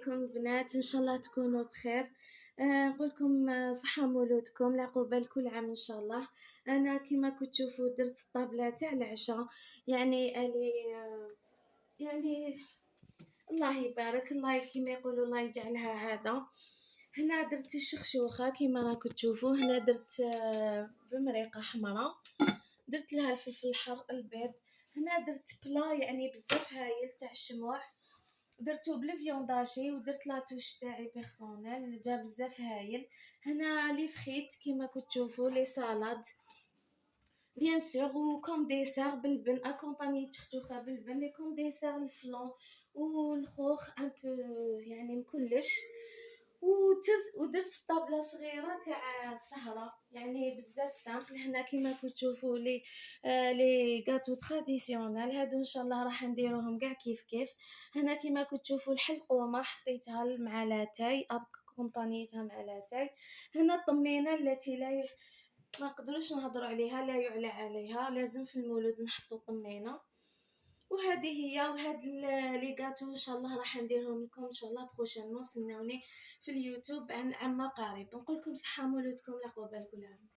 عليكم البنات، ان شاء الله تكونوا بخير. نقول لكم صحة مولودكم، العقوبة لكل عام ان شاء الله. انا كما كنت تشوفوا درت الطابلة تاع العشاء، يعني الي يعني الله يبارك، الله كما يقولوا الله يجعلها عادة. هنا درت الشخشوخة كما راكم تشوفوا، هنا درت بمريقة حمراء، درت لها الفلفل الحر البيض. هنا درت بلا يعني بزاف هايل تاع الشموع، درتو بالفيونداشي ودرت لاتوش تاعي بيرسونيل جا بزاف هايل. هنا لي فخيت كيما كنت تشوفوا، لي سالاد بيان سور، وكوم ديسير بالبن اكومباني تختوخه بالبن، لي كوم ديسير الفلون والخوخ ان بو يعني مكلش. ودرت طابله صغيره تاع السهره، يعني بزاف سامبل. هنا كيما كنتو تشوفوا لي غاتو تراديسيونيل هادو ان شاء الله راح نديروهم كاع كيف كيف. هنا كيما كنتو تشوفوا الحلقومه حطيتها مع لاتاي كومبانيتها مع لاتاي. هنا الطمينه التي لا ما نقدروش نهضروا عليها، لا يعلى عليها، لازم في المولود نحطوا طمينه. وهذه هي، وهاد لي غاتو ان شاء الله راح نديرهم لكم ان شاء الله بروشينمون. استناوني في اليوتيوب عن عما قريب. نقول لكم صحه مولودكم، لا قبل كل عام.